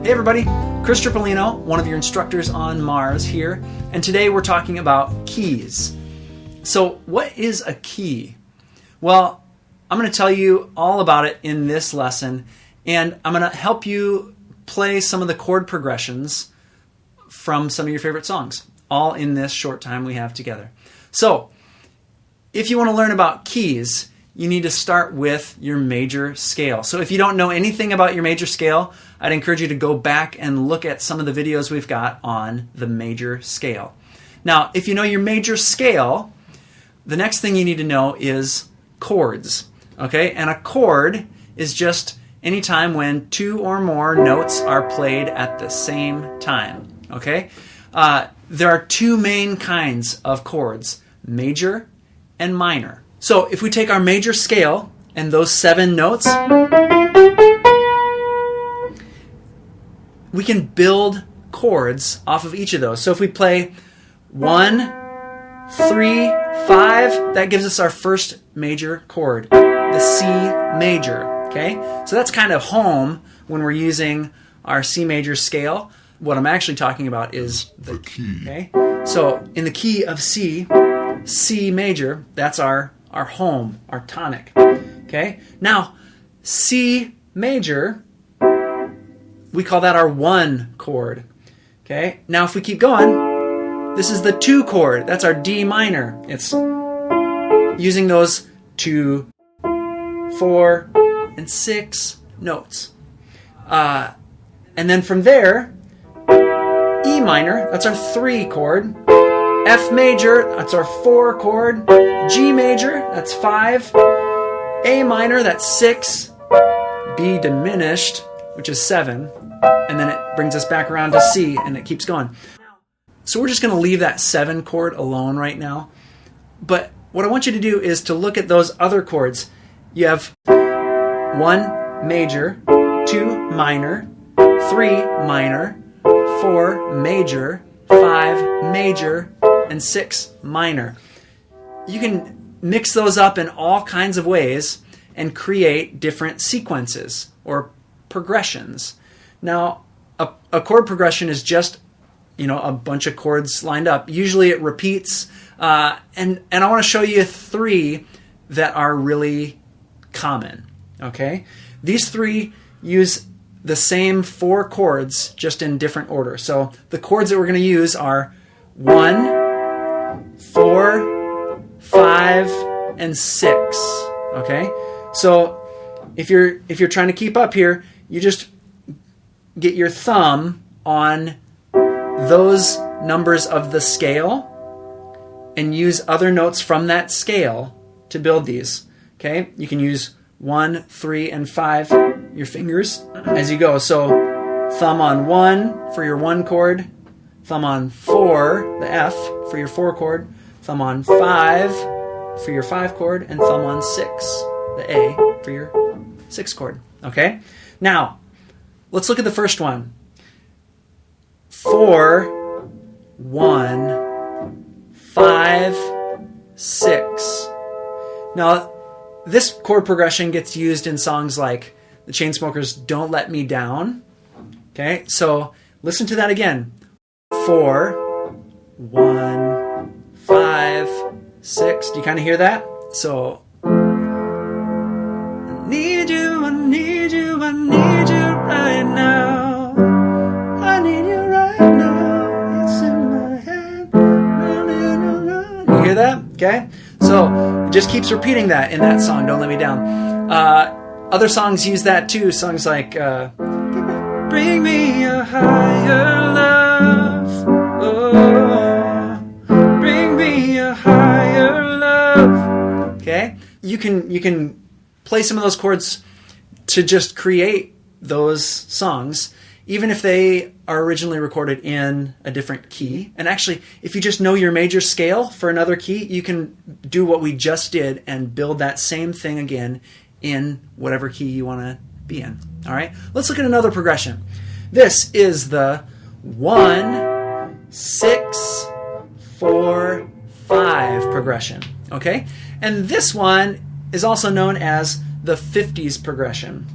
Hey everybody, Chris Tripolino, one of your instructors on Mars here, and today we're talking about keys. So what is a key? Well, I'm going to tell you all about it in this lesson, and I'm going to help you play some of the chord progressions from some of your favorite songs, all in this short time we have together. So, if you want to learn about keys, you need to start with your major scale. So if you don't know anything about your major scale, I'd encourage you to go back and look at some of the videos we've got on the major scale. Now, if you know your major scale, the next thing you need to know is chords. Okay? And a chord is just any time when two or more notes are played at the same time. Okay? There are two main kinds of chords, major and minor. So if we take our major scale and those 7 notes, we can build chords off of each of those. So if we play 1, 3, 5, that gives us our first major chord, the C major. Okay? So that's kind of home when we're using our C major scale. What I'm actually talking about is the key. Okay? So in the key of C, C major, that's our home, our tonic. Okay? Now, C major, we call that our 1 chord. Okay? Now, if we keep going, this is the 2 chord. That's our D minor. It's using those 2, 4, and 6 notes. And then from there, E minor, that's our 3 chord. F major, that's our 4 chord. G major, that's 5. A minor, that's 6. B diminished, which is 7. And then it brings us back around to C, and it keeps going. So we're just going to leave that 7 chord alone right now. But what I want you to do is to look at those other chords. You have 1 major, 2 minor, 3 minor, 4 major, 5 major, and 6 minor. You can mix those up in all kinds of ways and create different sequences or progressions. Now, a chord progression is just, a bunch of chords lined up. Usually it repeats, and I want to show you 3 that are really common. Okay? These 3 use the same 4 chords, just in different order. So the chords that we're going to use are 1, 4, 5, and 6. Okay? So if you're trying to keep up here, you just get your thumb on those numbers of the scale and use other notes from that scale to build these. Okay? You can use 1, 3, and 5, your fingers, as you go. So thumb on 1 for your 1 chord, thumb on 4, the F, for your 4 chord, thumb on 5 for your 5 chord, and thumb on 6, the A, for your 6 chord. Okay? Now, let's look at the first one. 4, 1, 5, 6. Now, this chord progression gets used in songs like the Chainsmokers' Don't Let Me Down. Okay, so listen to that again. 4, 1, 5, 6. Do you kind of hear that? So, I need you, I need you, I need you right now. I need you right now. It's in my head. You hear that? Okay? So, it just keeps repeating that in that song, Don't Let Me Down. Other songs use that too. Songs like Bring Me a Higher Love. Oh, bring me a higher love. Okay? You can play some of those chords to just create those songs, even if they are originally recorded in a different key. And actually, if you just know your major scale for another key, you can do what we just did and build that same thing again in whatever key you want to be in. All right? Let's look at another progression. This is the 1, 6, 4, 5 progression. Okay? And this one is also known as the 50s progression,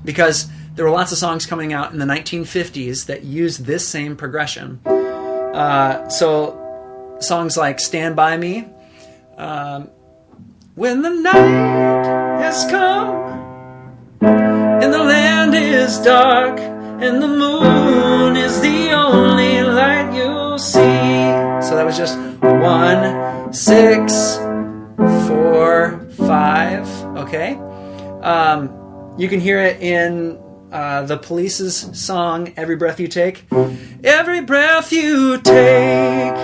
because there were lots of songs coming out in the 1950s that used this same progression. So songs like Stand By Me, when the night has come and the land is dark and the moon is the only light you'll see. So that was just 1, 6, 4, 5. Okay. You can hear it in the Police's song, Every Breath You Take. Every breath you take,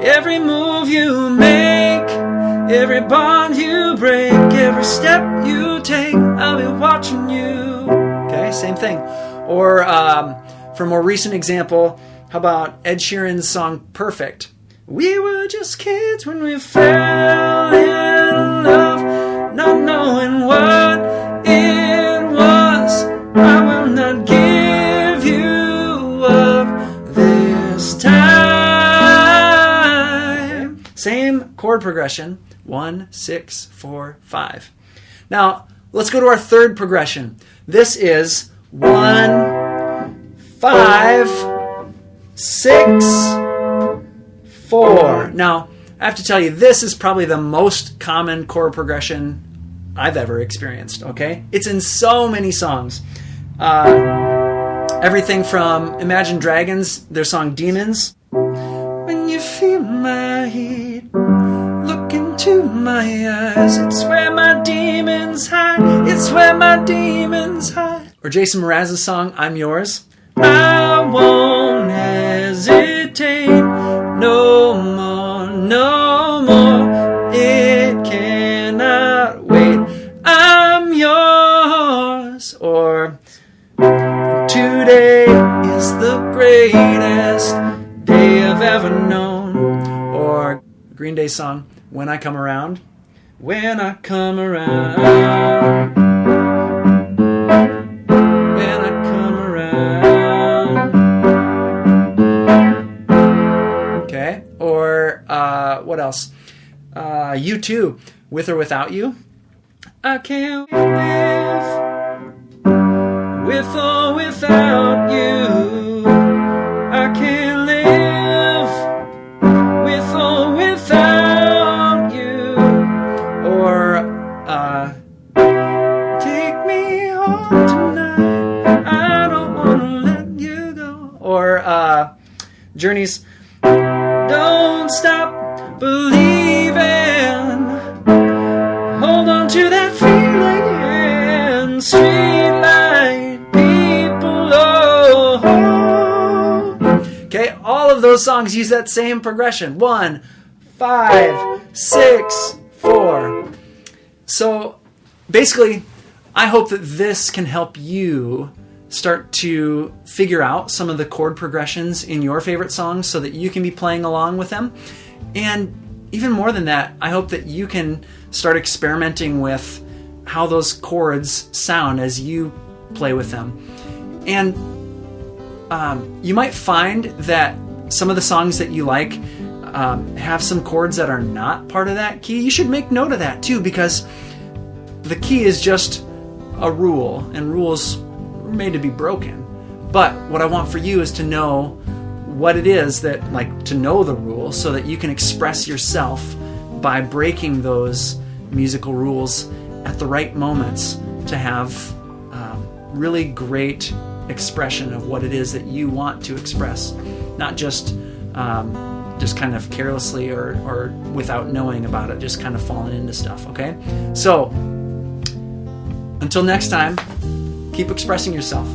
every move you make, every bond you break, every step you take, I'll be watching you. Okay, same thing. Or for a more recent example, how about Ed Sheeran's song Perfect? We were just kids when we fell in love, not knowing what it was. I will not give you up this time. Same chord progression, 1, 6, 4, 5. Now, let's go to our third progression. This is 1, 5, 6, 4. Now, I have to tell you, this is probably the most common chord progression I've ever experienced, okay? It's in so many songs. Everything from Imagine Dragons, their song Demons. When you feel my heat, look into my eyes. It's where my demons hide. It's where my demons hide. Or Jason Mraz's song, I'm Yours. I won't hesitate no more, no more. It cannot wait. I'm yours. Or today is the greatest day I've ever known. Or Green Day song, When I Come Around. When I come around. When I come around. Okay. Or what else? U2, With or Without You. I can't live with or without you. I can't live with or without you. Or take me home tonight. I don't want to let you go. Or Journey's Don't Stop Believing. Hold on to that feeling. Streetlight people, oh. Okay, all of those songs use that same progression. 1, 5, 6, 4. So basically, I hope that this can help you start to figure out some of the chord progressions in your favorite songs so that you can be playing along with them. And even more than that, I hope that you can start experimenting with how those chords sound as you play with them. And you might find that some of the songs that you like have some chords that are not part of that key. You should make note of that too, because the key is just a rule, and rules are made to be broken. But what I want for you is to know what it is that, like, to know the rules so that you can express yourself by breaking those musical rules at the right moments to have really great expression of what it is that you want to express, not just kind of carelessly or without knowing about it, just kind of falling into stuff. Okay, so until next time, keep expressing yourself.